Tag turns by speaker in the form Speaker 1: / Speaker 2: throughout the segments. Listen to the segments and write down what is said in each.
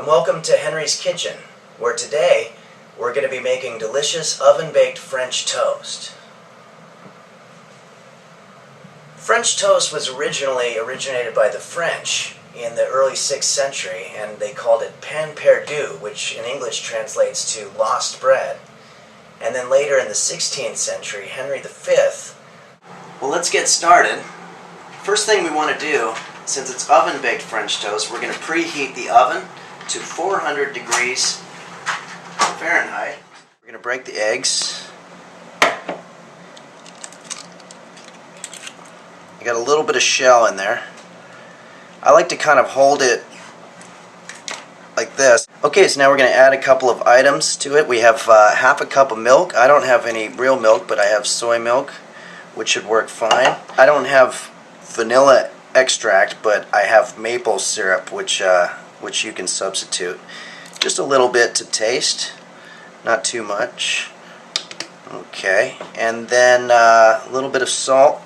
Speaker 1: welcome to Henry's Kitchen, where today we're going to be making delicious oven-baked French toast. French toast was originated by the French in the early 6th century, and they called it pain perdu, which in English translates to lost bread. And then later in the 16th century, Henry V. Well, let's get started. First thing we want to do, since it's oven-baked French toast, we're going to preheat the oven to 400 degrees Fahrenheit. We're going to break the eggs. You got a little bit of shell in there. I like to kind of hold it like this. Okay, so now we're going to add a couple of items to it. We have half a cup of milk. I don't have any real milk, but I have soy milk, which should work fine. I don't have vanilla extract, but I have maple syrup, which you can substitute. Just a little bit to taste, not too much. Okay, and then a little bit of salt.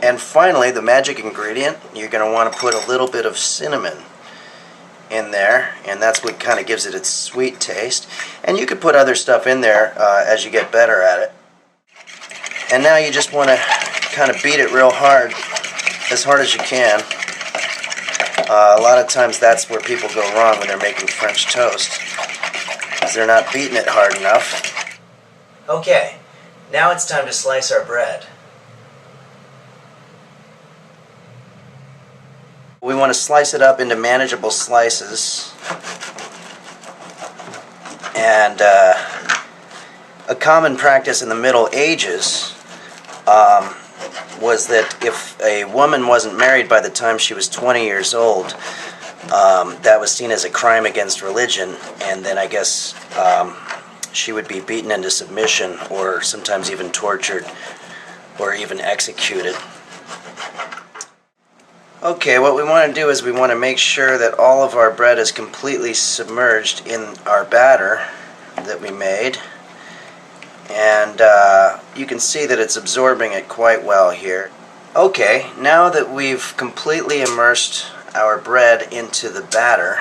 Speaker 1: And finally, the magic ingredient, you're going to want to put a little bit of cinnamon in there, and that's what kind of gives it its sweet taste. And you could put other stuff in there as you get better at it. And now you just want to kind of beat it real hard as you can. A lot of times that's where people go wrong when they're making French toast, because they're not beating it hard enough. Okay, now it's time to slice our bread. We want to slice it up into manageable slices. And a common practice in the Middle Ages was that if a woman wasn't married by the time she was 20 years old, that was seen as a crime against religion, and then I guess she would be beaten into submission, or sometimes even tortured, or even executed. Okay, what we want to do is we want to make sure that all of our bread is completely submerged in our batter that we made. And you can see that it's absorbing it quite well here. Okay, now that we've completely immersed our bread into the batter,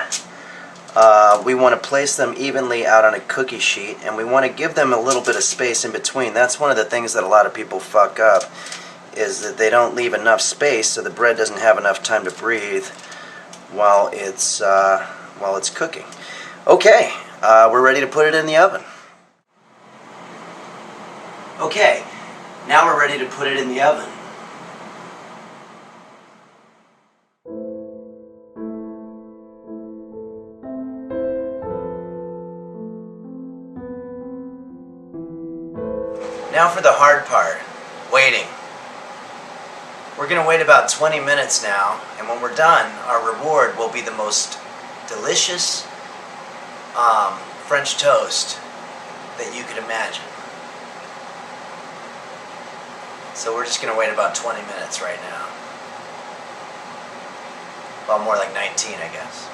Speaker 1: we want to place them evenly out on a cookie sheet, and we want to give them a little bit of space in between. That's one of the things that a lot of people fuck up, is that they don't leave enough space so the bread doesn't have enough time to breathe while it's cooking. Okay, we're ready to put it in the oven. Okay, now we're ready to put it in the oven. Now for the hard part, waiting. We're going to wait about 20 minutes now, and when we're done, our reward will be the most delicious French toast that you could imagine. So we're just going to wait about 20 minutes right now. Well, more like 19, I guess.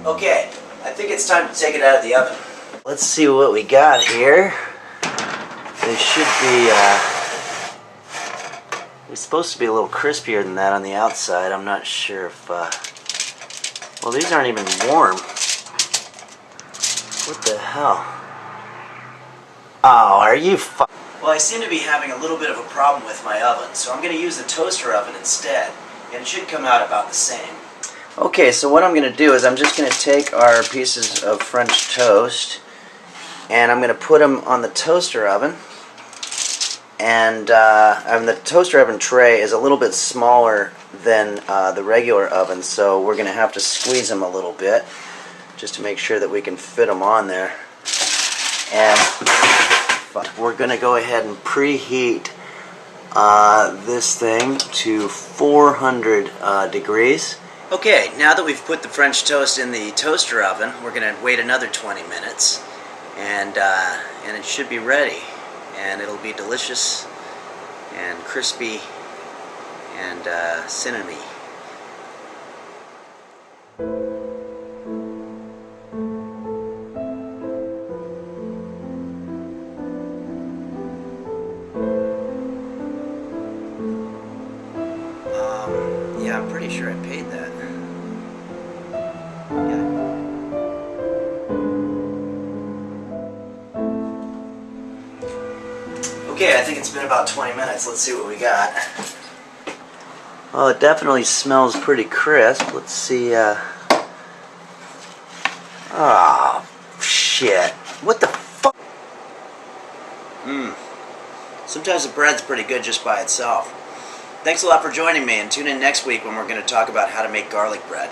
Speaker 1: Okay, I think it's time to take it out of the oven. Let's see what we got here. They should be, they're supposed to be a little crispier than that on the outside. I'm not sure if, well, these aren't even warm. What the hell? Oh, are you Well, I seem to be having a little bit of a problem with my oven, so I'm going to use the toaster oven instead, and it should come out about the same. Okay, so what I'm going to do is I'm just going to take our pieces of French toast and I'm going to put them on the toaster oven. And the toaster oven tray is a little bit smaller than the regular oven, so we're going to have to squeeze them a little bit just to make sure that we can fit them on there. And we're going to go ahead and preheat this thing to 400 degrees. Okay, now that we've put the French toast in the toaster oven, we're going to wait another 20 minutes, and it should be ready, and it'll be delicious and crispy and cinnamon. Yeah, I'm pretty sure I paid that. Yeah. Okay, I think it's been about 20 minutes. Let's see what we got. Well, it definitely smells pretty crisp. Let's see. Oh, shit. What the fuck? Sometimes the bread's pretty good just by itself. Thanks a lot for joining me, and tune in next week when we're going to talk about how to make garlic bread.